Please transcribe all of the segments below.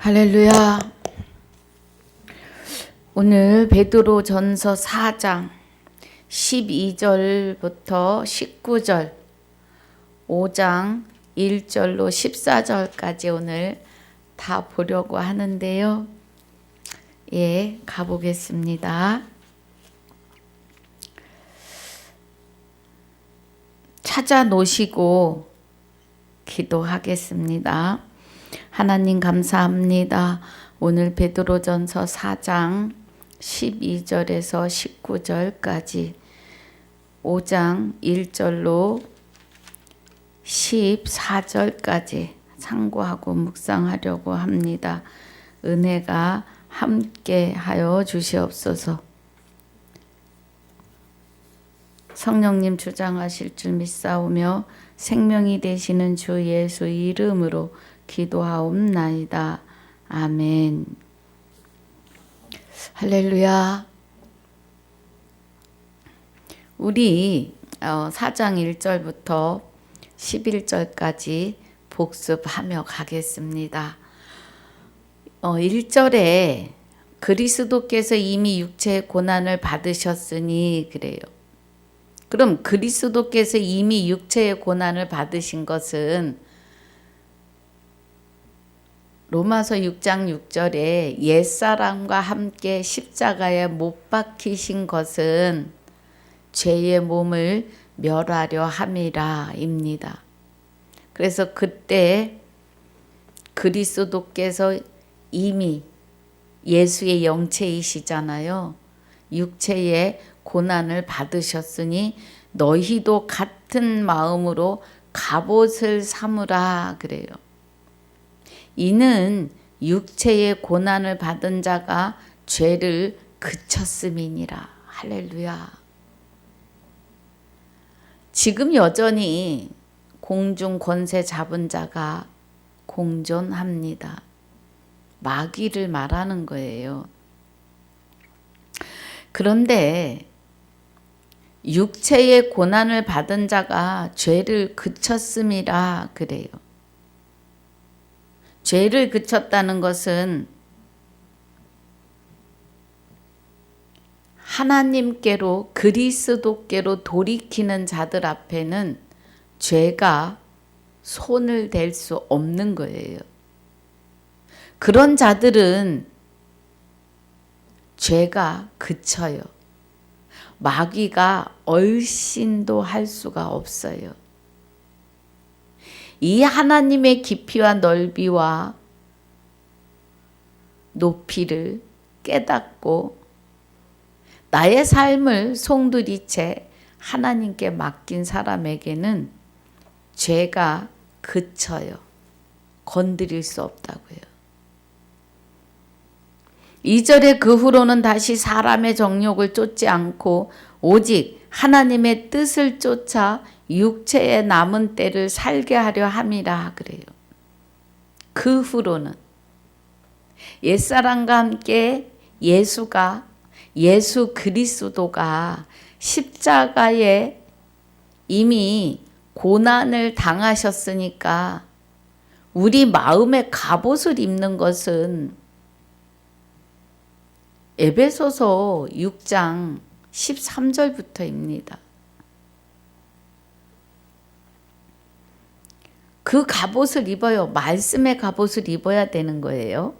할렐루야. 오늘 베드로전서 4장 12절부터 19절, 5장 1절로 14절까지 오늘 다 보려고 하는데요. 가보겠습니다. 찾아 놓으시고 기도하겠습니다. 하나님 감사합니다. 오늘 베드로전서 4장 12절에서 19절까지 5장 1절로 14절까지 참고하고 묵상하려고 합니다. 은혜가 함께 하여 주시옵소서. 성령님 주장하실 줄 믿사오며 생명이 되시는 주 예수 이름으로 기도하옵나이다. 아멘. 할렐루야. 우리 4장 1절부터 11절까지 복습하며 가겠습니다. 1절에 그리스도께서 이미 육체의 고난을 받으셨으니 그래요. 그럼 그리스도께서 이미 육체의 고난을 받으신 것은 로마서 6장 6절에 옛사람과 함께 십자가에 못 박히신 것은 죄의 몸을 멸하려 함이라 입니다. 그래서 그때 그리스도께서 이미 예수의 영체이시잖아요. 육체의 고난을 받으셨으니 너희도 같은 마음으로 갑옷을 삼으라 그래요. 이는 육체의 고난을 받은 자가 죄를 그쳤음이니라. 할렐루야. 지금 여전히 공중 권세 잡은 자가 공존합니다. 마귀를 말하는 거예요. 그런데 육체의 고난을 받은 자가 죄를 그쳤음이라 그래요. 죄를 그쳤다는 것은 하나님께로 그리스도께로 돌이키는 자들 앞에는 죄가 손을 댈 수 없는 거예요. 그런 자들은 죄가 그쳐요. 마귀가 얼씬도 할 수가 없어요. 이 하나님의 깊이와 넓이와 높이를 깨닫고 나의 삶을 송두리째 하나님께 맡긴 사람에게는 죄가 그쳐요. 건드릴 수 없다고요. 2절에 그 후로는 다시 사람의 정욕을 쫓지 않고 오직 하나님의 뜻을 쫓아 육체의 남은 때를 살게 하려 함이라 그래요. 그 후로는 옛사람과 함께 예수 그리스도가 십자가에 이미 고난을 당하셨으니까 우리 마음의 갑옷을 입는 것은 에베소서 6장 13절부터입니다. 그 갑옷을 입어요. 말씀의 갑옷을 입어야 되는 거예요.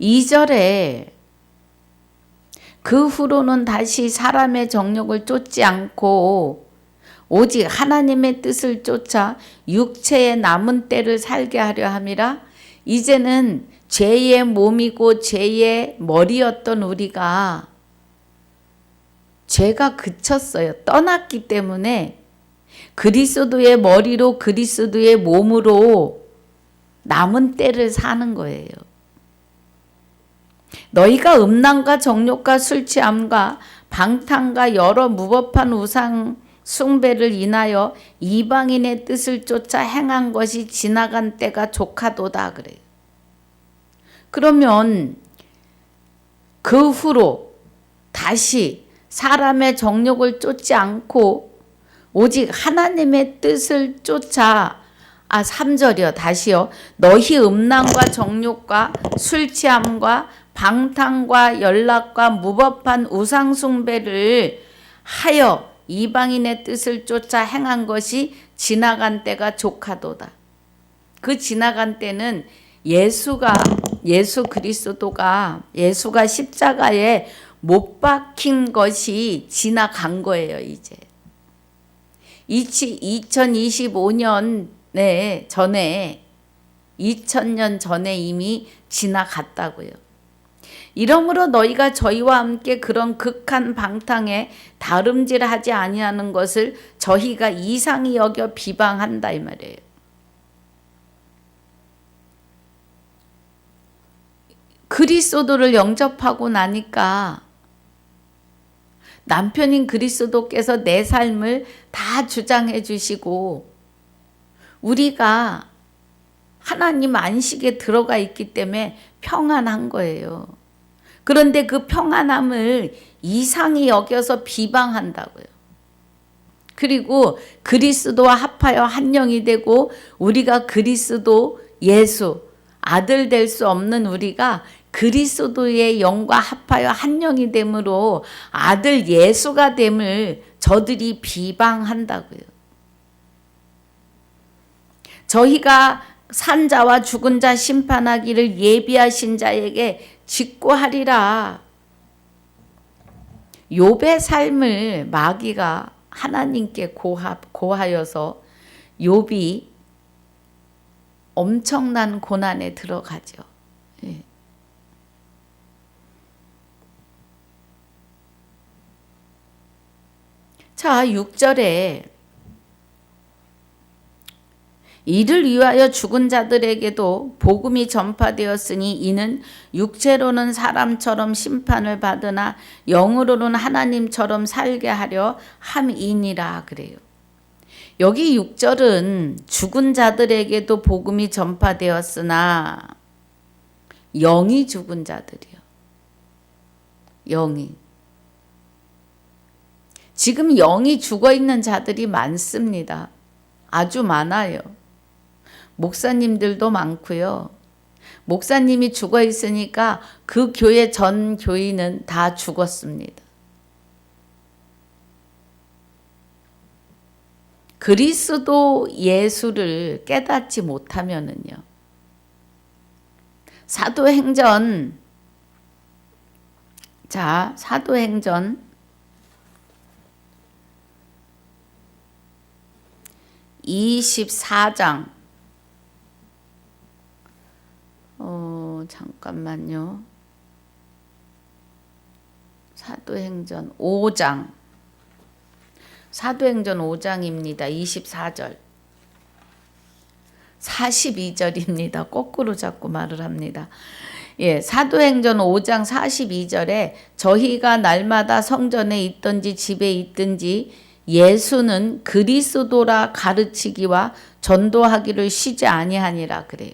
2절에 그 후로는 다시 사람의 정욕을 쫓지 않고 오직 하나님의 뜻을 쫓아 육체의 남은 때를 살게 하려 함이라. 이제는 죄의 몸이고 죄의 머리였던 우리가 죄가 그쳤어요. 떠났기 때문에 그리스도의 머리로 그리스도의 몸으로 남은 때를 사는 거예요. 너희가 음란과 정욕과 술 취함과 방탕과 여러 무법한 우상 숭배를 인하여 이방인의 뜻을 쫓아 행한 것이 지나간 때가 족하도다 그래요. 그러면 그 후로 다시 사람의 정욕을 쫓지 않고 오직 하나님의 뜻을 쫓아 3절이요. 다시요. 너희 음란과 정욕과 술 취함과 방탕과 연락과 무법한 우상 숭배를 하여 이방인의 뜻을 쫓아 행한 것이 지나간 때가 족하도다. 그 지나간 때는 예수 그리스도가 예수가 십자가에 못 박힌 것이 지나간 거예요. 이제 2025년에 전에 2000년 전에 이미 지나갔다고요. 이러므로 너희가 저희와 함께 그런 극한 방탕에 다름질하지 아니하는 것을 저희가 이상히 여겨 비방한다 이 말이에요. 그리스도를 영접하고 나니까 남편인 그리스도께서 내 삶을 다 주장해 주시고 우리가 하나님 안식에 들어가 있기 때문에 평안한 거예요. 그런데 그 평안함을 이상히 여겨서 비방한다고요. 그리고 그리스도와 합하여 한 영이 되고 우리가 그리스도 예수 아들 될 수 없는 우리가 그리스도의 영과 합하여 한 영이 됨으로 아들 예수가 됨을 저들이 비방한다고요. 저희가 산 자와 죽은 자 심판하기를 예비하신 자에게 직고하리라. 욥의 삶을 마귀가 하나님께 고하여서 욥이 엄청난 고난에 들어가죠. 예. 자, 6절에 이를 위하여 죽은 자들에게도 복음이 전파되었으니 이는 육체로는 사람처럼 심판을 받으나 영으로는 하나님처럼 살게 하려 함이니라 그래요. 여기 6절은 죽은 자들에게도 복음이 전파되었으나 영이 죽은 자들이요. 영이. 지금 영이 죽어 있는 자들이 많습니다. 아주 많아요. 목사님들도 많고요. 목사님이 죽어 있으니까 그 교회 전 교인은 다 죽었습니다. 그리스도 예수를 깨닫지 못하면은요. 사도행전 24장 잠깐만요. 사도행전 5장입니다. 24절. 42절입니다. 거꾸로 자꾸 말을 합니다. 예, 사도행전 5장 42절에 저희가 날마다 성전에 있든지 집에 있든지 예수는 그리스도라 가르치기와 전도하기를 쉬지 아니하니라 그래요.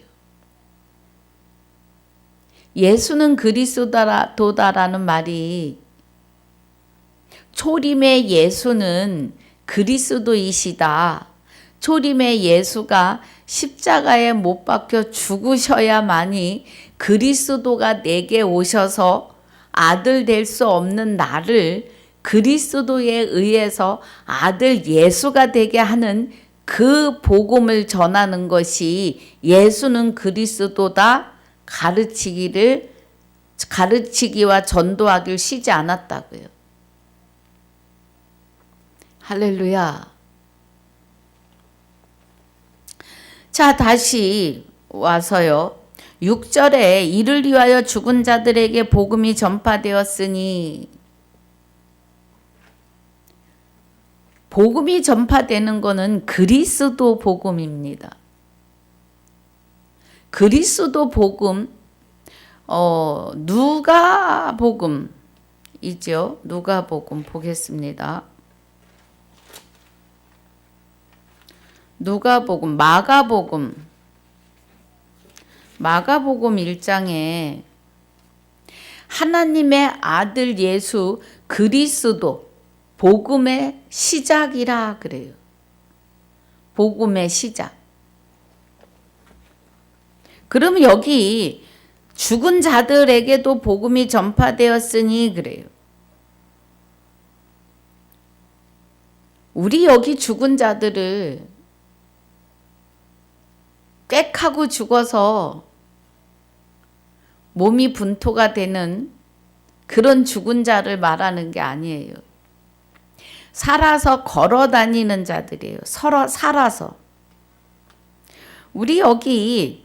예수는 그리스도다라는 말이 초림의 예수는 그리스도이시다. 초림의 예수가 십자가에 못 박혀 죽으셔야만이 그리스도가 내게 오셔서 아들 될 수 없는 나를 그리스도에 의해서 아들 예수가 되게 하는 그 복음을 전하는 것이 예수는 그리스도다 가르치기와 전도하기를 쉬지 않았다고요. 할렐루야. 자, 다시 와서요. 6절에 이를 위하여 죽은 자들에게 복음이 전파되었으니 복음이 전파되는 것은 그리스도 복음입니다. 그리스도 복음, 누가복음이죠. 누가복음 보겠습니다. 누가복음, 마가복음 1장에 하나님의 아들 예수 그리스도 복음의 시작이라 그래요. 복음의 시작. 그러면 여기 죽은 자들에게도 복음이 전파되었으니 그래요. 우리 여기 죽은 자들을 꽥하고 죽어서 몸이 분토가 되는 그런 죽은 자를 말하는 게 아니에요. 살아서 걸어 다니는 자들이에요. 살아서. 우리 여기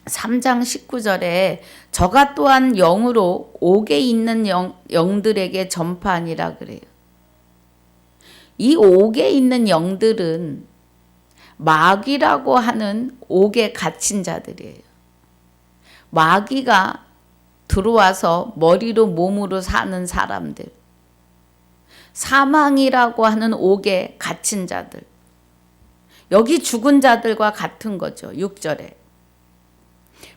3장 19절에 저가 또한 영으로 옥에 있는 영들에게 전파하니라 그래요. 이 옥에 있는 영들은 마귀라고 하는 옥에 갇힌 자들이에요. 마귀가 들어와서 머리로 몸으로 사는 사람들. 사망이라고 하는 옥에 갇힌 자들. 여기 죽은 자들과 같은 거죠. 6절에.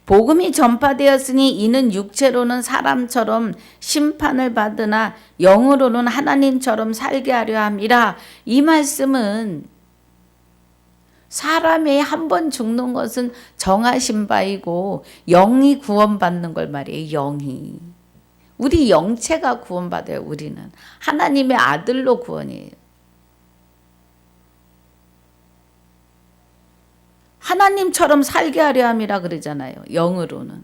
복음이 전파되었으니 이는 육체로는 사람처럼 심판을 받으나 영으로는 하나님처럼 살게 하려 함이라. 이 말씀은 사람이 한 번 죽는 것은 정하신 바이고 영이 구원받는 걸 말이에요. 영이. 우리 영체가 구원받아요. 우리는. 하나님의 아들로 구원이에요. 하나님처럼 살게 하려 함이라 그러잖아요. 영으로는.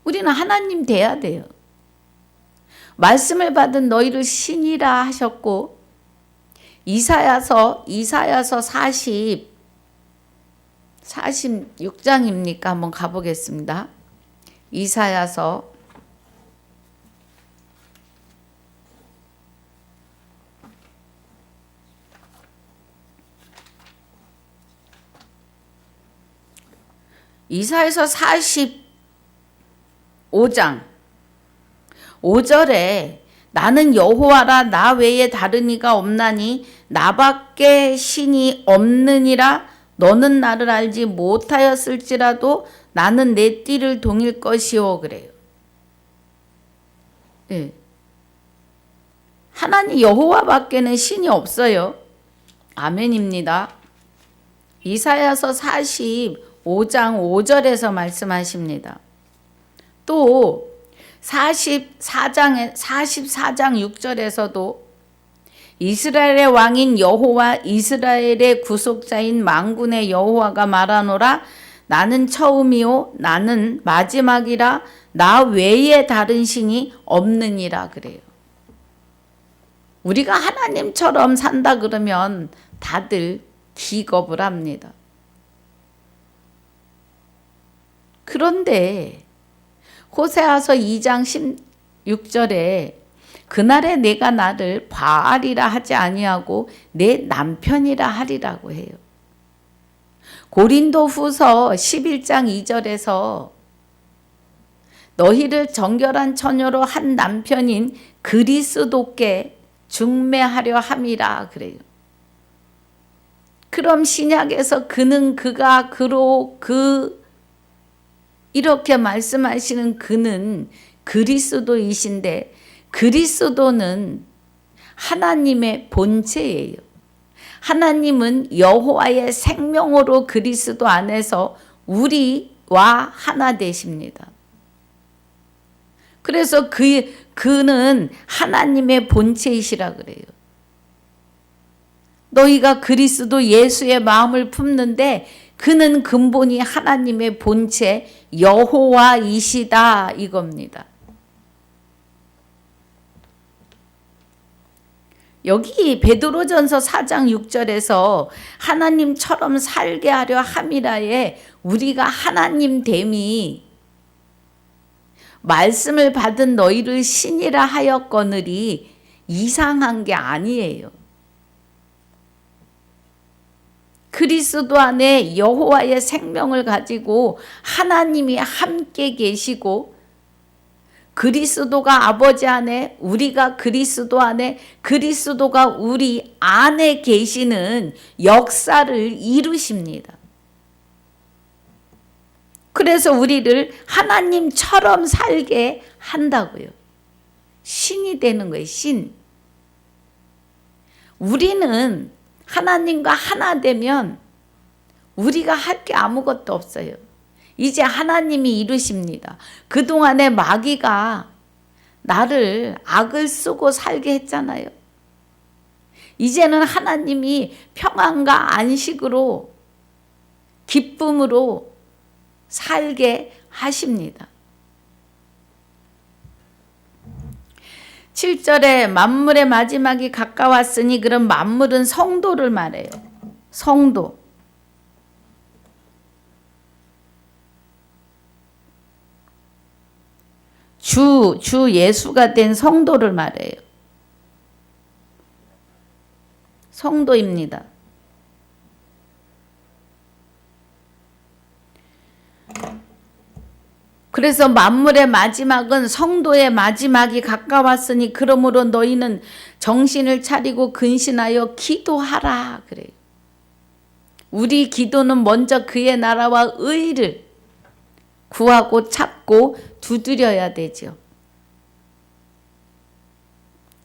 우리는 하나님 돼야 돼요. 말씀을 받은 너희를 신이라 하셨고 이사야서 46장입니까? 한번 가보겠습니다. 이사야서 45장 5절에 나는 여호와라 나 외에 다른 이가 없나니 나밖에 신이 없느니라 너는 나를 알지 못하였을지라도 나는 내 띠를 동일 것이오 그래요. 네. 하나님 여호와밖에는 신이 없어요. 아멘입니다. 이사야서 45장 5절에서 말씀하십니다. 또 44장 6절에서도 이스라엘의 왕인 여호와 이스라엘의 구속자인 만군의 여호와가 말하노라 나는 처음이요 나는 마지막이라 나 외에 다른 신이 없느니라 그래요. 우리가 하나님처럼 산다 그러면 다들 기겁을 합니다. 그런데 호세아서 2장 16절에 그날에 내가 나를 바알이라 하지 아니하고 내 남편이라 하리라고 해요. 고린도후서 11장 2절에서 너희를 정결한 처녀로 한 남편인 그리스도께 중매하려 함이라 그래요. 그럼 신약에서 그는 그가 그로 그 이렇게 말씀하시는 그는 그리스도이신데 그리스도는 하나님의 본체예요. 하나님은 여호와의 생명으로 그리스도 안에서 우리와 하나 되십니다. 그래서 그는 하나님의 본체이시라 그래요. 너희가 그리스도 예수의 마음을 품는데 그는 근본이 하나님의 본체 여호와이시다 이겁니다. 여기 베드로전서 4장 6절에서 하나님처럼 살게 하려 함이라에 우리가 하나님 됨이 말씀을 받은 너희를 신이라 하였거늘이 이상한 게 아니에요. 그리스도 안에 여호와의 생명을 가지고 하나님이 함께 계시고 그리스도가 아버지 안에 우리가 그리스도 안에 그리스도가 우리 안에 계시는 역사를 이루십니다. 그래서 우리를 하나님처럼 살게 한다고요. 신이 되는 거예요. 신. 우리는 하나님과 하나 되면 우리가 할 게 아무것도 없어요. 이제 하나님이 이루십니다. 그동안에 마귀가 나를 악을 쓰고 살게 했잖아요. 이제는 하나님이 평안과 안식으로 기쁨으로 살게 하십니다. 7절에 만물의 마지막이 가까웠으니, 그런 만물은 성도를 말해요. 성도. 주 예수가 된 성도를 말해요. 성도입니다. 그래서 만물의 마지막은 성도의 마지막이 가까웠으니 그러므로 너희는 정신을 차리고 근신하여 기도하라 그래요. 우리 기도는 먼저 그의 나라와 의를 구하고 찾고 두드려야 되죠.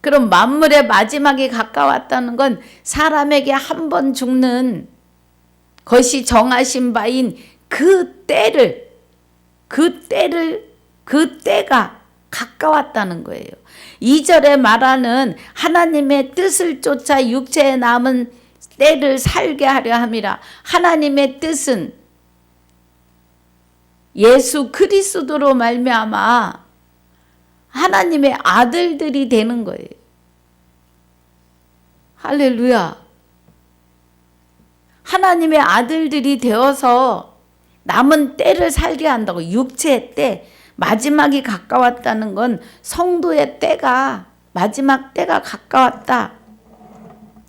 그럼 만물의 마지막이 가까웠다는 건 사람에게 한 번 죽는 것이 정하신 바인 그 때가 가까웠다는 거예요. 2절에 말하는 하나님의 뜻을 쫓아 육체에 남은 때를 살게 하려 함이라. 하나님의 뜻은 예수 그리스도로 말미암아 하나님의 아들들이 되는 거예요. 할렐루야. 하나님의 아들들이 되어서 남은 때를 살게 한다고. 육체의 때, 마지막이 가까웠다는 건 성도의 때가, 마지막 때가 가까웠다.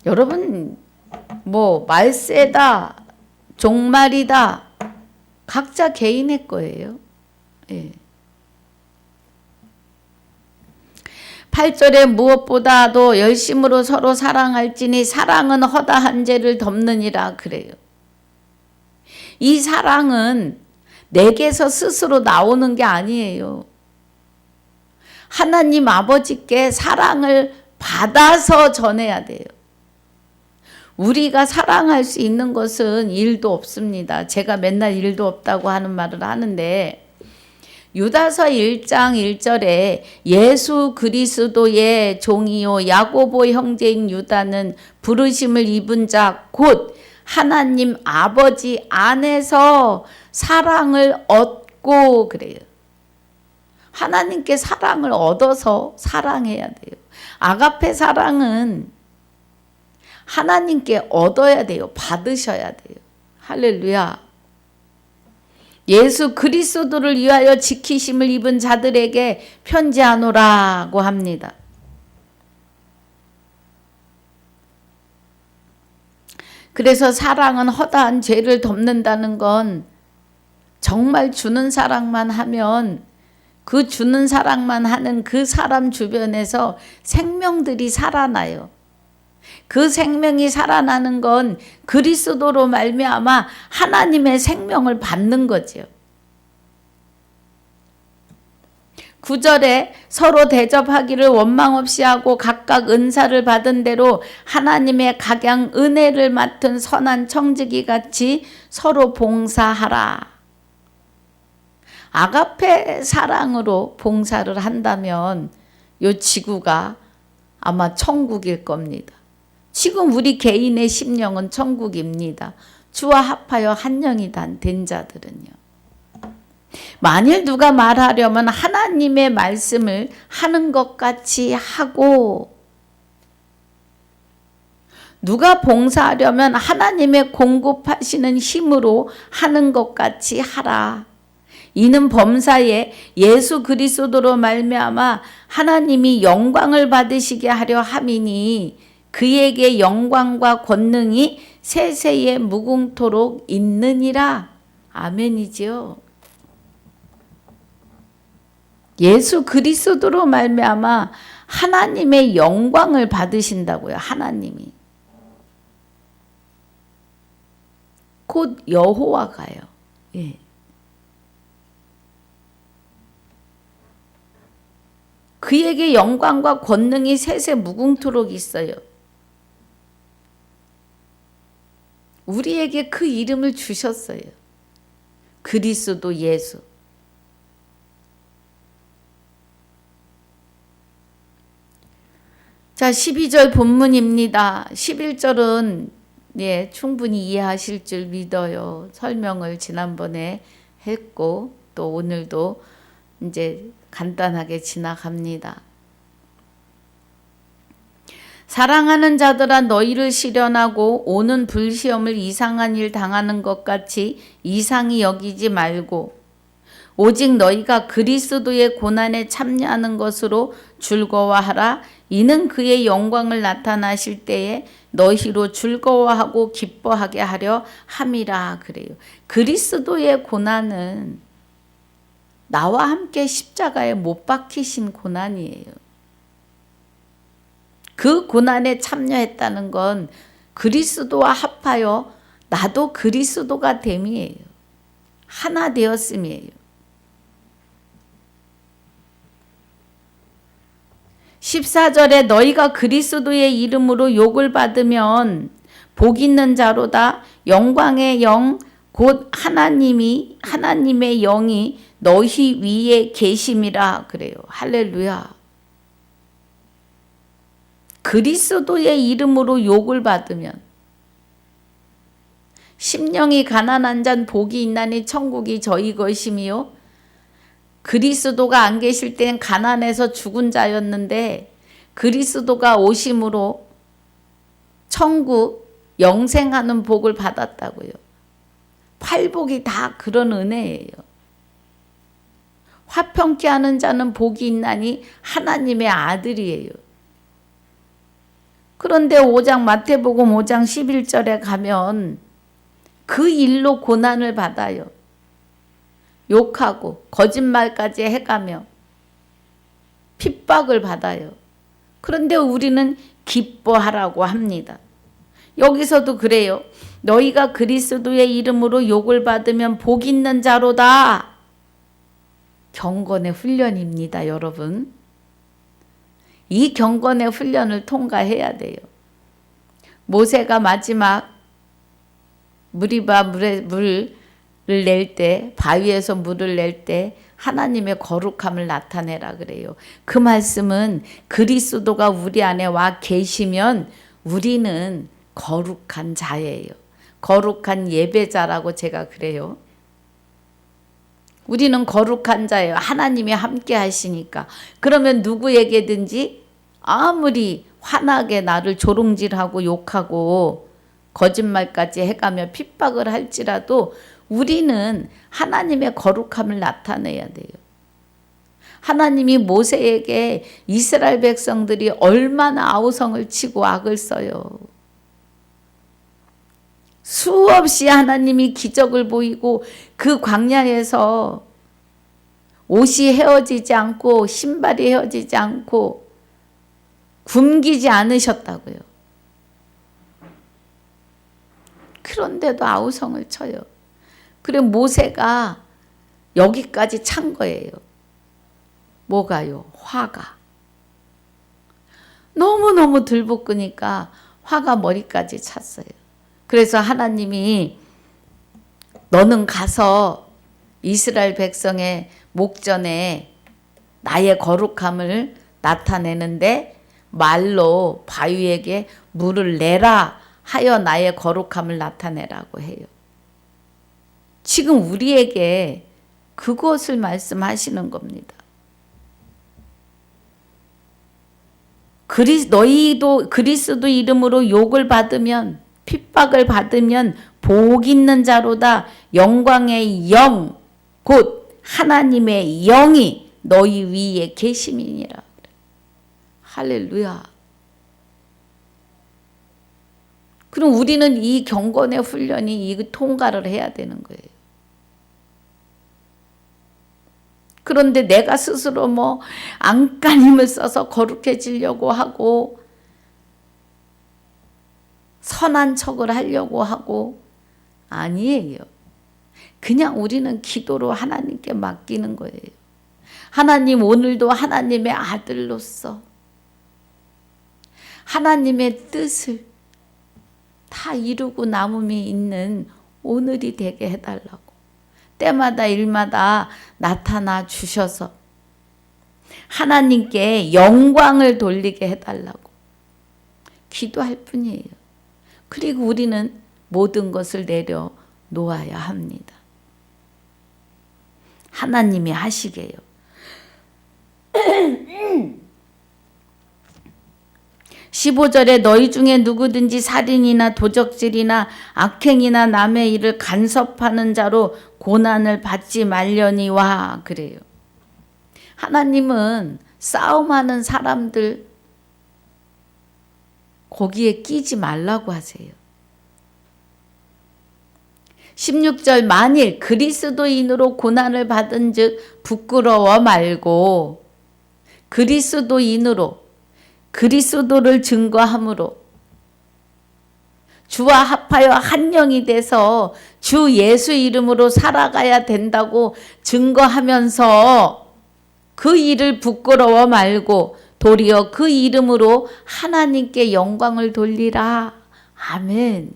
여러분 뭐 말세다, 종말이다, 각자 개인의 거예요. 예. 8절에 무엇보다도 열심으로 서로 사랑할지니 사랑은 허다한 죄를 덮느니라 그래요. 이 사랑은 내게서 스스로 나오는 게 아니에요. 하나님 아버지께 사랑을 받아서 전해야 돼요. 우리가 사랑할 수 있는 것은 일도 없습니다. 제가 맨날 일도 없다고 하는 말을 하는데, 유다서 1장 1절에 예수 그리스도의 종이요 야고보 형제인 유다는 부르심을 입은 자 곧 하나님 아버지 안에서 사랑을 얻고 그래요. 하나님께 사랑을 얻어서 사랑해야 돼요. 아가페 사랑은 하나님께 얻어야 돼요. 받으셔야 돼요. 할렐루야. 예수 그리스도를 위하여 지키심을 입은 자들에게 편지하노라고 합니다. 그래서 사랑은 허다한 죄를 덮는다는 건 정말 주는 사랑만 하면, 그 주는 사랑만 하는 그 사람 주변에서 생명들이 살아나요. 그 생명이 살아나는 건 그리스도로 말미암아 하나님의 생명을 받는 거죠. 9절에 서로 대접하기를 원망 없이 하고 각각 은사를 받은 대로 하나님의 각양 은혜를 맡은 선한 청지기 같이 서로 봉사하라. 아가페 사랑으로 봉사를 한다면 이 지구가 아마 천국일 겁니다. 지금 우리 개인의 심령은 천국입니다. 주와 합하여 한 영이 된 자들은요. 만일 누가 말하려면 하나님의 말씀을 하는 것 같이 하고, 누가 봉사하려면 하나님의 공급하시는 힘으로 하는 것 같이 하라. 이는 범사에 예수 그리스도로 말미암아 하나님이 영광을 받으시게 하려 함이니 그에게 영광과 권능이 세세에 무궁토록 있느니라. 아멘이지요. 예수 그리스도로 말미암아 하나님의 영광을 받으신다고요. 하나님이. 곧 여호와가요. 예. 그에게 영광과 권능이 세세 무궁토록 있어요. 우리에게 그 이름을 주셨어요. 그리스도 예수. 자, 12절 본문입니다. 11절은 충분히 이해하실 줄 믿어요. 설명을 지난번에 했고 또 오늘도 이제 간단하게 지나갑니다. 사랑하는 자들아, 너희를 시련하고 오는 불시험을 이상한 일 당하는 것 같이 이상히 여기지 말고 오직 너희가 그리스도의 고난에 참여하는 것으로 즐거워하라. 이는 그의 영광을 나타나실 때에 너희로 즐거워하고 기뻐하게 하려 함이라. 그래요. 그리스도의 고난은 나와 함께 십자가에 못 박히신 고난이에요. 그 고난에 참여했다는 건 그리스도와 합하여 나도 그리스도가 됨이에요. 하나 되었음이에요. 14절에 너희가 그리스도의 이름으로 욕을 받으면 복 있는 자로다. 영광의 영 곧 하나님의 영이 너희 위에 계심이라. 그래요. 할렐루야. 그리스도의 이름으로 욕을 받으면 심령이 가난한 자는 복이 있나니 천국이 저희 것이미요. 그리스도가 안 계실 때는 가난해서 죽은 자였는데 그리스도가 오심으로 천국 영생하는 복을 받았다고요. 팔복이 다 그런 은혜예요. 화평케 하는 자는 복이 있나니 하나님의 아들이에요. 그런데 5장 마태복음 5장 11절에 가면 그 일로 고난을 받아요. 욕하고 거짓말까지 해가며 핍박을 받아요. 그런데 우리는 기뻐하라고 합니다. 여기서도 그래요. 너희가 그리스도의 이름으로 욕을 받으면 복 있는 자로다. 경건의 훈련입니다, 여러분. 이 경건의 훈련을 통과해야 돼요. 모세가 마지막 물을 낼 때, 바위에서 물을 낼 때 하나님의 거룩함을 나타내라 그래요. 그 말씀은 그리스도가 우리 안에 와 계시면 우리는 거룩한 자예요. 거룩한 예배자라고 제가 그래요. 우리는 거룩한 자예요. 하나님이 함께 하시니까. 그러면 누구에게든지 아무리 화나게 나를 조롱질하고 욕하고 거짓말까지 해가며 핍박을 할지라도 우리는 하나님의 거룩함을 나타내야 돼요. 하나님이 모세에게 이스라엘 백성들이 얼마나 아우성을 치고 악을 써요. 수없이 하나님이 기적을 보이고 그 광야에서 옷이 헤어지지 않고 신발이 헤어지지 않고 굶기지 않으셨다고요. 그런데도 아우성을 쳐요. 그래 모세가 여기까지 찬 거예요. 뭐가요? 화가. 너무너무 들볶으니까 화가 머리까지 찼어요. 그래서 하나님이 너는 가서 이스라엘 백성의 목전에 나의 거룩함을 나타내는데 말로 바위에게 물을 내라 하여 나의 거룩함을 나타내라고 해요. 지금 우리에게 그것을 말씀하시는 겁니다. 너희도 그리스도 이름으로 욕을 받으면 핍박을 받으면 복 있는 자로다. 영광의 영 곧 하나님의 영이 너희 위에 계심이니라. 할렐루야. 그럼 우리는 이 경건의 훈련이 이 통과를 해야 되는 거예요. 그런데 내가 스스로 뭐 안간힘을 써서 거룩해지려고 하고 선한 척을 하려고 하고 아니에요. 그냥 우리는 기도로 하나님께 맡기는 거예요. 하나님 오늘도 하나님의 아들로서 하나님의 뜻을 다 이루고 남음이 있는 오늘이 되게 해달라고. 때마다 일마다 나타나 주셔서 하나님께 영광을 돌리게 해달라고 기도할 뿐이에요. 그리고 우리는 모든 것을 내려 놓아야 합니다. 하나님이 하시게요. 15절에 너희 중에 누구든지 살인이나 도적질이나 악행이나 남의 일을 간섭하는 자로 고난을 받지 말려니와 그래요. 하나님은 싸움하는 사람들 거기에 끼지 말라고 하세요. 16절 만일 그리스도인으로 고난을 받은 즉 부끄러워 말고 그리스도인으로 그리스도를 증거함으로 주와 합하여 한 영이 돼서 주 예수 이름으로 살아가야 된다고 증거하면서 그 일을 부끄러워 말고 도리어 그 이름으로 하나님께 영광을 돌리라. 아멘.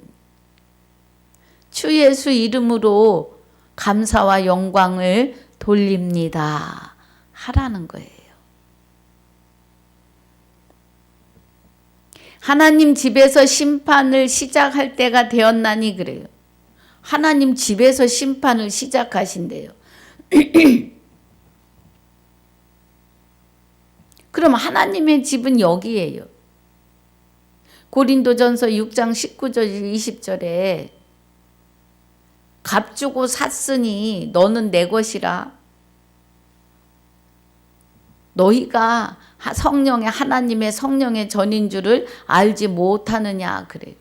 주 예수 이름으로 감사와 영광을 돌립니다. 하라는 거예요. 하나님 집에서 심판을 시작할 때가 되었나니 그래요. 하나님 집에서 심판을 시작하신대요. 그럼 하나님의 집은 여기예요. 고린도전서 6장 19절 20절에 값 주고 샀으니 너는 내 것이라. 너희가 성령의 하나님의 성령의 전인 줄을 알지 못하느냐 그래요.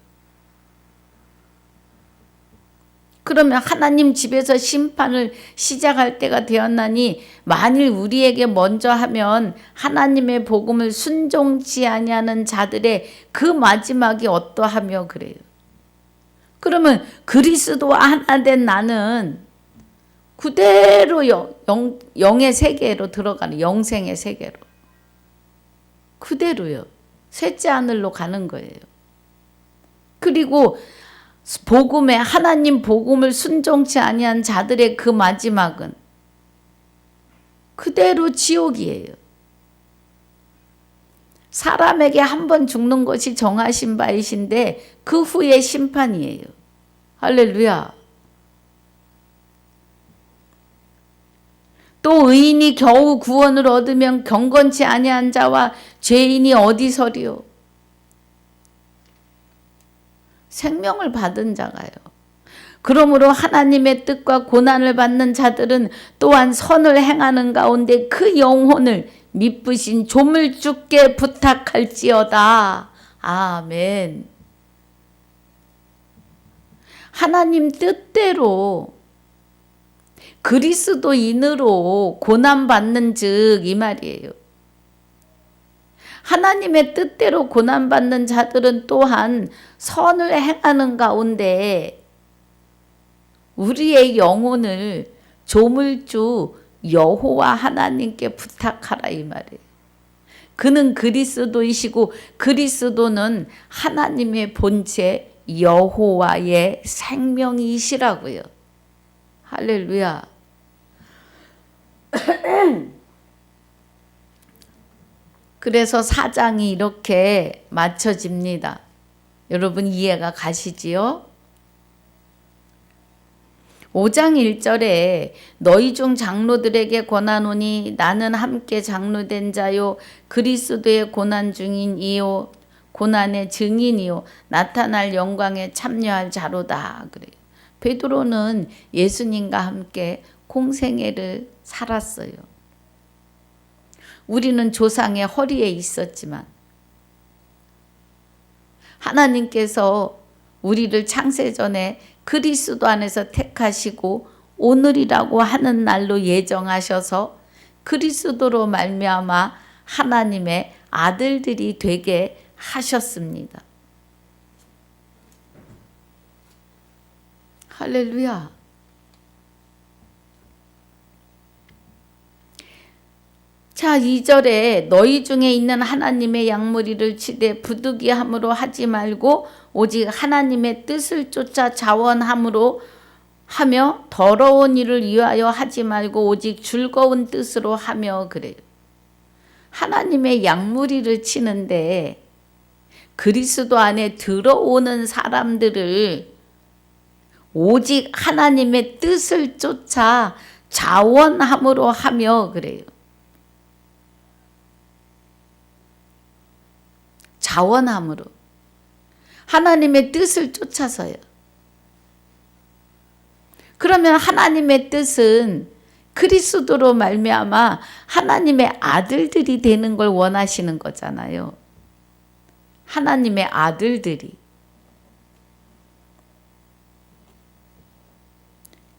그러면 하나님 집에서 심판을 시작할 때가 되었나니 만일 우리에게 먼저 하면 하나님의 복음을 순종치 아니하는 자들의 그 마지막이 어떠하며 그래요. 그러면 그리스도와 하나 된 나는 그대로 영의 세계로 들어가는 영생의 세계로 그대로요. 셋째 하늘로 가는 거예요. 그리고 복음에 하나님 복음을 순종치 아니한 자들의 그 마지막은 그대로 지옥이에요. 사람에게 한 번 죽는 것이 정하신 바이신데 그 후에 심판이에요. 할렐루야. 또 의인이 겨우 구원을 얻으면 경건치 아니한 자와 죄인이 어디서리요? 생명을 받은 자가요. 그러므로 하나님의 뜻과 고난을 받는 자들은 또한 선을 행하는 가운데 그 영혼을 미쁘신 조물주께 부탁할지어다. 아멘. 하나님 뜻대로 그리스도인으로 고난받는 즉 이 말이에요. 하나님의 뜻대로 고난받는 자들은 또한 선을 행하는 가운데 우리의 영혼을 조물주 여호와 하나님께 부탁하라 이 말이에요. 그는 그리스도이시고 그리스도는 하나님의 본체 여호와의 생명이시라고요. 할렐루야. 그래서 4장이 이렇게 맞춰집니다. 여러분 이해가 가시지요? 5장 1절에 너희 중 장로들에게 권하노니 나는 함께 장로된 자요 그리스도의 고난 중인이요 고난의 증인이요 나타날 영광에 참여할 자로다 그래요. 베드로는 예수님과 함께 공생애를 살았어요. 우리는 조상의 허리에 있었지만 하나님께서 우리를 창세전에 그리스도 안에서 택하시고 오늘이라고 하는 날로 예정하셔서 그리스도로 말미암아 하나님의 아들들이 되게 하셨습니다. 할렐루야. 자, 2절에 너희 중에 있는 하나님의 양무리를 치되 부득이함으로 하지 말고 오직 하나님의 뜻을 쫓아 자원함으로 하며 더러운 일을 위하여 하지 말고 오직 즐거운 뜻으로 하며 그래요. 하나님의 양무리를 치는데 그리스도 안에 들어오는 사람들을 오직 하나님의 뜻을 쫓아 자원함으로 하며 그래요. 자원함으로. 하나님의 뜻을 쫓아서요. 그러면 하나님의 뜻은 그리스도로 말미암아 하나님의 아들들이 되는 걸 원하시는 거잖아요. 하나님의 아들들이.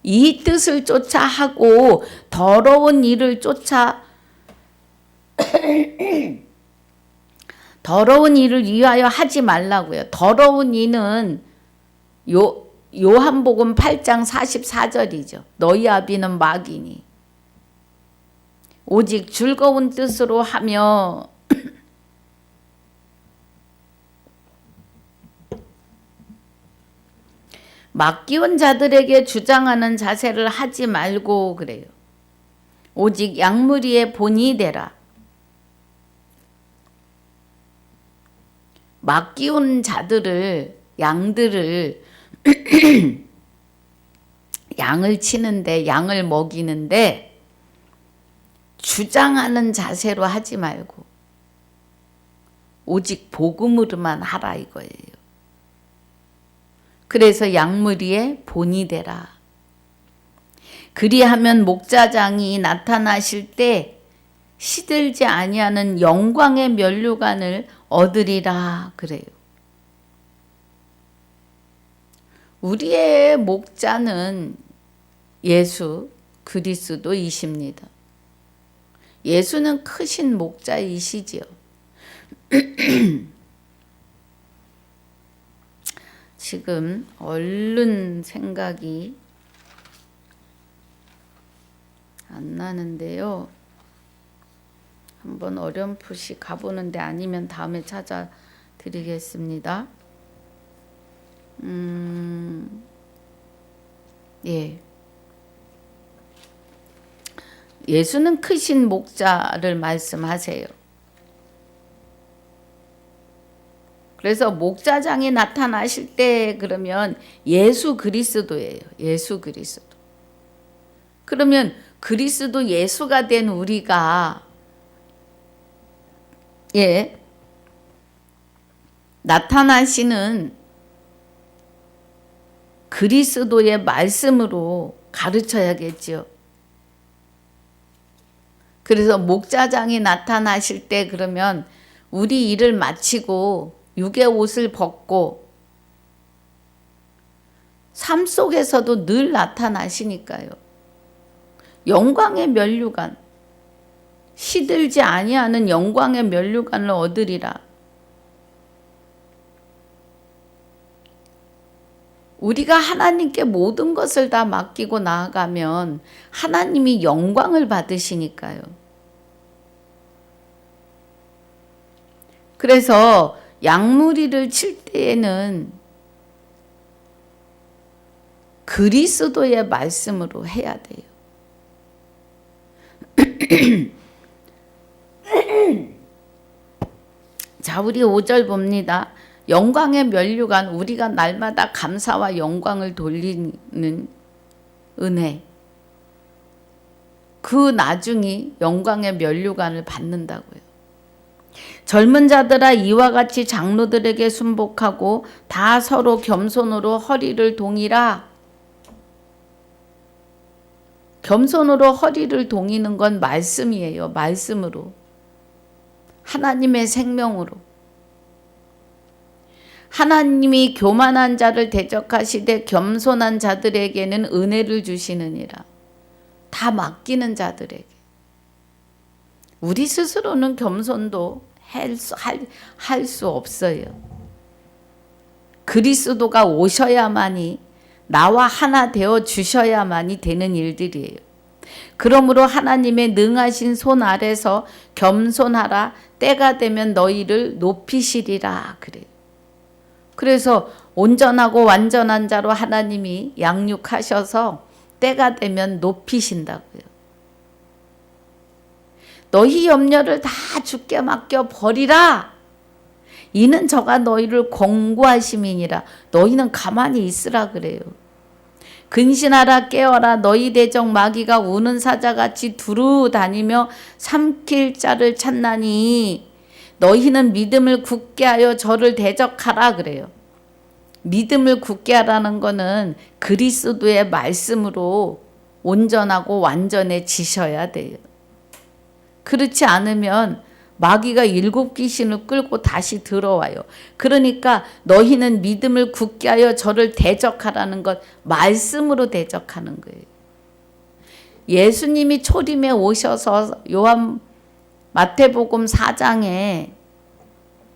이 뜻을 쫓아 하고 더러운 일을 쫓아 더러운 일을 위하여 하지 말라고요. 더러운 일은 요한복음 8장 44절이죠. 너희 아비는 마귀니 오직 즐거운 뜻으로 하며 맡기운 자들에게 주장하는 자세를 하지 말고 그래요. 오직 양무리의 본이 되라. 맡기운 자들을 양들을 양을 치는데 양을 먹이는데 주장하는 자세로 하지 말고 오직 복음으로만 하라 이거예요. 그래서 양무리의 본이 되라. 그리하면 목자장이 나타나실 때 시들지 아니하는 영광의 면류관을 얻으리라 그래요. 우리의 목자는 예수 그리스도이십니다. 예수는 크신 목자이시지요. 지금 얼른 생각이 안 나는데요. 한번 어렴풋이 가보는데 아니면 다음에 찾아드리겠습니다. 예. 예수는 크신 목자를 말씀하세요. 그래서 목자장이 나타나실 때 그러면 예수 그리스도예요. 예수 그리스도. 그러면 그리스도 예수가 된 우리가 나타나시는 그리스도의 말씀으로 가르쳐야겠죠. 그래서 목자장이 나타나실 때 그러면 우리 일을 마치고 육의 옷을 벗고 삶 속에서도 늘 나타나시니까요. 영광의 면류관, 시들지 아니하는 영광의 면류관을 얻으리라. 우리가 하나님께 모든 것을 다 맡기고 나아가면 하나님이 영광을 받으시니까요. 그래서 양무리를 칠 때에는 그리스도의 말씀으로 해야 돼요. 자, 우리 5절 봅니다. 영광의 면류관, 우리가 날마다 감사와 영광을 돌리는 은혜. 그 나중이 영광의 면류관을 받는다고요. 젊은 자들아 이와 같이 장로들에게 순복하고 다 서로 겸손으로 허리를 동이라. 겸손으로 허리를 동이는 건 말씀이에요. 말씀으로. 하나님의 생명으로. 하나님이 교만한 자를 대적하시되 겸손한 자들에게는 은혜를 주시느니라. 다 맡기는 자들에게. 우리 스스로는 겸손도 할 수 없어요. 그리스도가 오셔야만이 나와 하나 되어 주셔야만이 되는 일들이에요. 그러므로 하나님의 능하신 손 아래서 겸손하라. 때가 되면 너희를 높이시리라. 그래요. 그래서 온전하고 완전한 자로 하나님이 양육하셔서 때가 되면 높이신다고요. 너희 염려를 다 주께 맡겨 버리라. 이는 저가 너희를 공고하심이니라. 너희는 가만히 있으라 그래요. 근신하라 깨어라. 너희 대적 마귀가 우는 사자같이 두루 다니며 삼킬 자를 찾나니 너희는 믿음을 굳게 하여 저를 대적하라 그래요. 믿음을 굳게 하라는 거는 그리스도의 말씀으로 온전하고 완전해지셔야 돼요. 그렇지 않으면 마귀가 7 귀신을 끌고 다시 들어와요. 그러니까 너희는 믿음을 굳게 하여 저를 대적하라는 것, 말씀으로 대적하는 거예요. 예수님이 초림에 오셔서 마태복음 4장에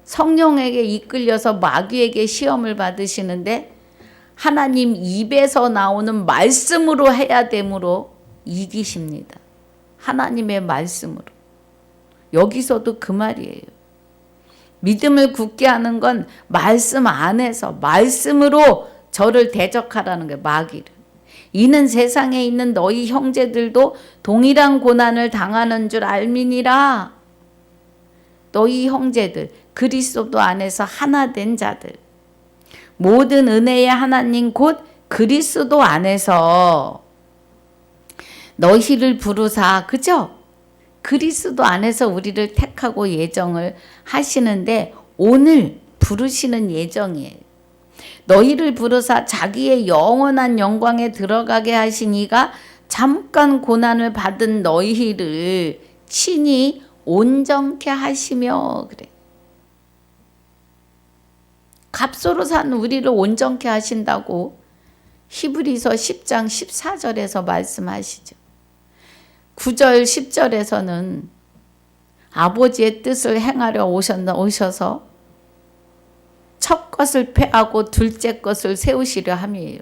성령에게 이끌려서 마귀에게 시험을 받으시는데 하나님 입에서 나오는 말씀으로 해야 되므로 이기십니다. 하나님의 말씀으로. 여기서도 그 말이에요. 믿음을 굳게 하는 건 말씀 안에서 말씀으로 저를 대적하라는 거예요. 마귀를. 이는 세상에 있는 너희 형제들도 동일한 고난을 당하는 줄 알미니라. 너희 형제들, 그리스도 안에서 하나 된 자들, 모든 은혜의 하나님 곧 그리스도 안에서 너희를 부르사, 그죠? 그리스도 안에서 우리를 택하고 예정을 하시는데 오늘 부르시는 예정이에요. 너희를 부르사 자기의 영원한 영광에 들어가게 하시니가 잠깐 고난을 받은 너희를 친히 온전케 하시며 그래. 값으로 산 우리를 온전케 하신다고 히브리서 10장 14절에서 말씀하시죠. 9절 10절에서는 아버지의 뜻을 행하려 오셔서 첫 것을 패하고 둘째 것을 세우시려 함이에요.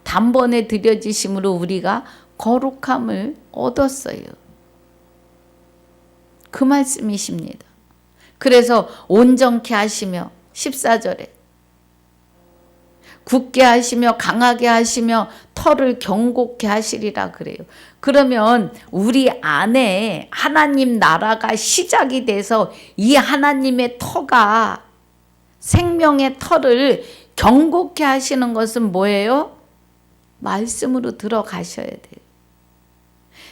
단번에 드려지심으로 우리가 거룩함을 얻었어요. 그 말씀이십니다. 그래서 온전케 하시며 14절에 굳게 하시며 강하게 하시며 터를 견고케 하시리라 그래요. 그러면 우리 안에 하나님 나라가 시작이 돼서 이 하나님의 터가 생명의 터를 견고케 하시는 것은 뭐예요? 말씀으로 들어가셔야 돼요.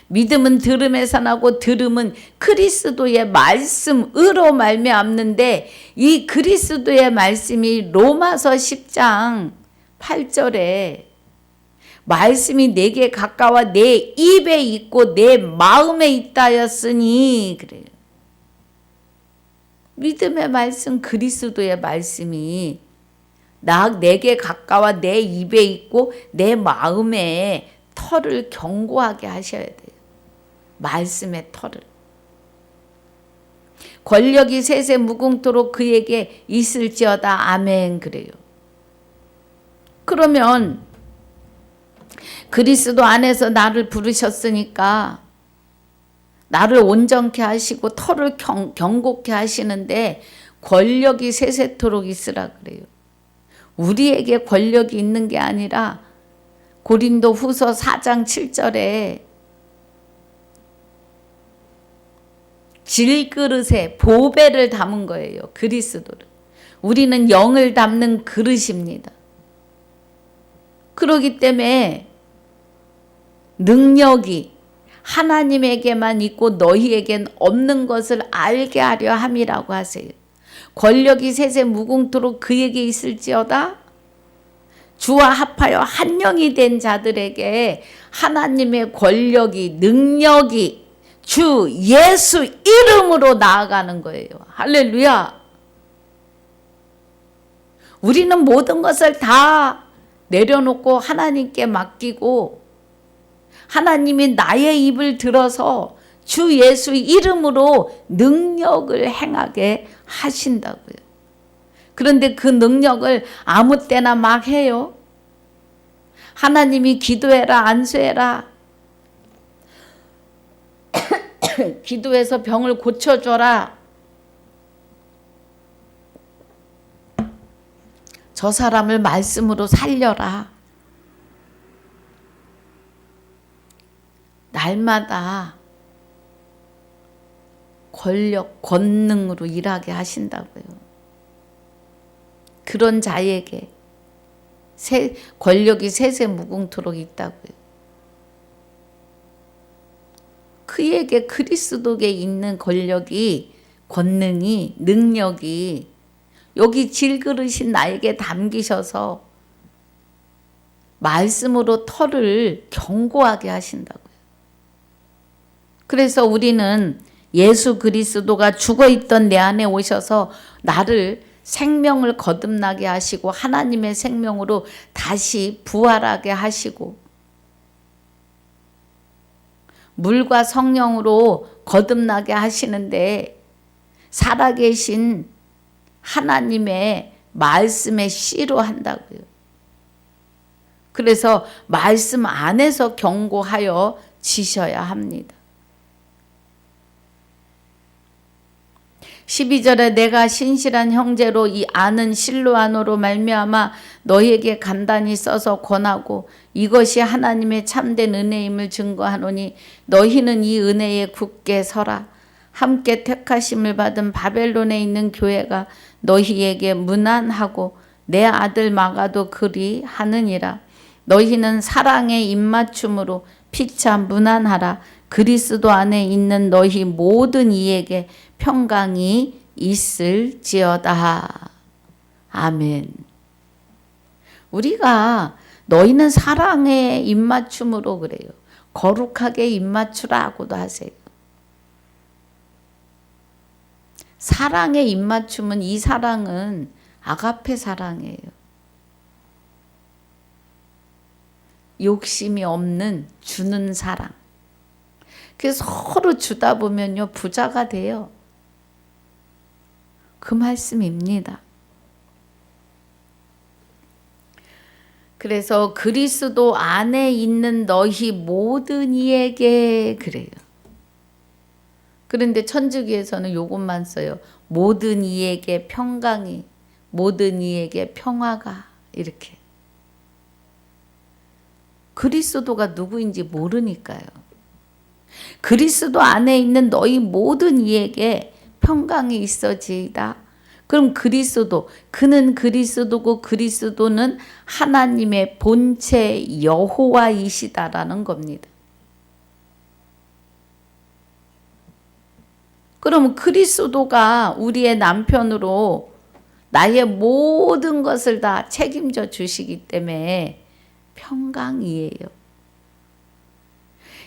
믿음은 들음에서 나고 들음은 그리스도의 말씀으로 말미암는데 이 그리스도의 말씀이 로마서 10장 8절에 말씀이 내게 가까워 내 입에 있고 내 마음에 있다 하였으니 그래요. 믿음의 말씀, 그리스도의 말씀이 내게 가까워 내 입에 있고 내 마음에 터를 견고하게 하셔야 돼요. 말씀의 터를. 권력이 셋에 무궁토록 그에게 있을지어다. 아멘. 그래요. 그러면 그리스도 안에서 나를 부르셨으니까 나를 온전케 하시고 터를 견고케 하시는데 권력이 세세토록 있으라 그래요. 우리에게 권력이 있는 게 아니라 고린도 후서 4장 7절에 질그릇에 보배를 담은 거예요. 그리스도를. 우리는 영을 담는 그릇입니다. 그렇기 때문에 능력이 하나님에게만 있고 너희에겐 없는 것을 알게 하려 함이라고 하세요. 권력이 셋에 무궁토록 그에게 있을지어다. 주와 합하여 한 영이 된 자들에게 하나님의 권력이 능력이 주 예수 이름으로 나아가는 거예요. 할렐루야. 우리는 모든 것을 다 내려놓고 하나님께 맡기고 하나님이 나의 입을 들어서 주 예수 이름으로 능력을 행하게 하신다고요. 그런데 그 능력을 아무 때나 막 해요. 하나님이 기도해라 안수해라 기도해서 병을 고쳐줘라. 저 사람을 말씀으로 살려라. 날마다 권력, 권능으로 일하게 하신다고요. 그런 자에게 권력이 세세무궁토록 있다고요. 그에게 그리스도에 있는 권력이, 권능이, 능력이 여기 질그릇인 나에게 담기셔서 말씀으로 터를 견고하게 하신다고요. 그래서 우리는 예수 그리스도가 죽어있던 내 안에 오셔서 나를 생명을 거듭나게 하시고 하나님의 생명으로 다시 부활하게 하시고 물과 성령으로 거듭나게 하시는데 살아계신 하나님의 말씀의 씨로 한다고요. 그래서 말씀 안에서 견고하여 지셔야 합니다. 12절에 내가 신실한 형제로 이 아는 실로아노로 말미암아 너희에게 간단히 써서 권하고 이것이 하나님의 참된 은혜임을 증거하노니 너희는 이 은혜에 굳게 서라. 함께 택하심을 받은 바벨론에 있는 교회가 너희에게 문안하고 내 아들 마가도 그리 하느니라. 너희는 사랑의 입맞춤으로 피차 문안하라. 그리스도 안에 있는 너희 모든 이에게 평강이 있을지어다. 아멘. 우리가 너희는 사랑의 입맞춤으로 그래요. 거룩하게 입맞추라고도 하세요. 사랑의 입맞춤은 이 사랑은 아가페 사랑이에요. 욕심이 없는 주는 사랑. 그래서 서로 주다 보면요 부자가 돼요. 그 말씀입니다. 그래서 그리스도 안에 있는 너희 모든 이에게 그래요. 그런데 천주교에서는 요것만 써요. 모든 이에게 평강이, 모든 이에게 평화가 이렇게. 그리스도가 누구인지 모르니까요. 그리스도 안에 있는 너희 모든 이에게 평강이 있어지이다. 그럼 그리스도, 그는 그리스도고 그리스도는 하나님의 본체 여호와이시다라는 겁니다. 그럼 그리스도가 우리의 남편으로 나의 모든 것을 다 책임져 주시기 때문에 평강이에요.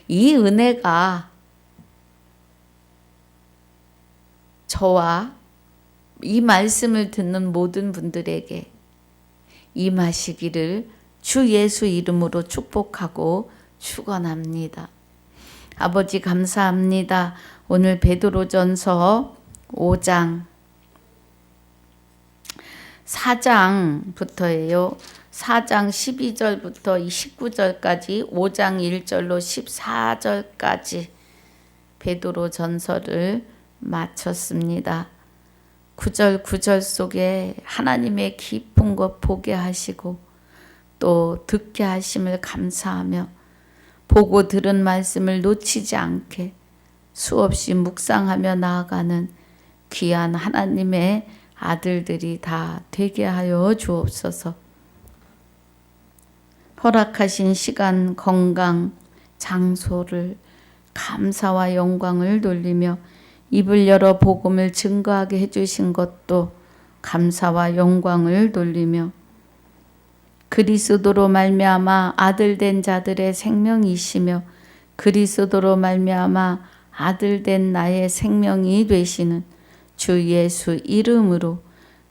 이 은혜가 저와 이 말씀을 듣는 모든 분들에게 임하시기를 주 예수 이름으로 축복하고 축원합니다. 아버지 감사합니다. 오늘 베드로전서 5장 4장부터예요. 4장 12절부터 19절까지 5장 1절로 14절까지 베드로전서를 마쳤습니다. 9절 속에 하나님의 깊은 것 보게 하시고 또 듣게 하심을 감사하며 보고 들은 말씀을 놓치지 않게 수없이 묵상하며 나아가는 귀한 하나님의 아들들이 다 되게 하여 주옵소서. 허락하신 시간, 건강, 장소를 감사와 영광을 돌리며 입을 열어 복음을 증거하게 해주신 것도 감사와 영광을 돌리며 그리스도로 말미암아 아들 된 자들의 생명이시며 그리스도로 말미암아 아들 된 나의 생명이 되시는 주 예수 이름으로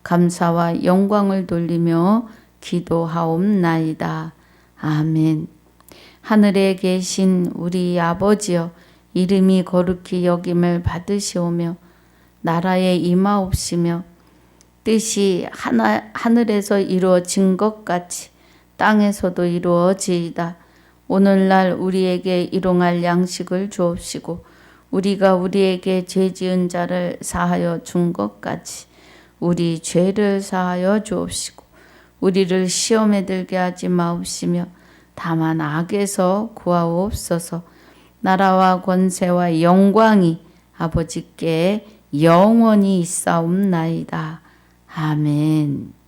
감사와 영광을 돌리며 기도하옵나이다. 아멘. 하늘에 계신 우리 아버지여 이름이 거룩히 여김을 받으시오며 나라에 임하옵시며 뜻이 하늘에서 이루어진 것 같이 땅에서도 이루어지이다. 오늘날 우리에게 일용할 양식을 주옵시고 우리가 우리에게 죄 지은 자를 사하여 준 것 같이 우리 죄를 사하여 주옵시고 우리를 시험에 들게 하지 마옵시며 다만 악에서 구하옵소서. 나라와 권세와 영광이 아버지께 영원히 있사옵나이다. 아멘.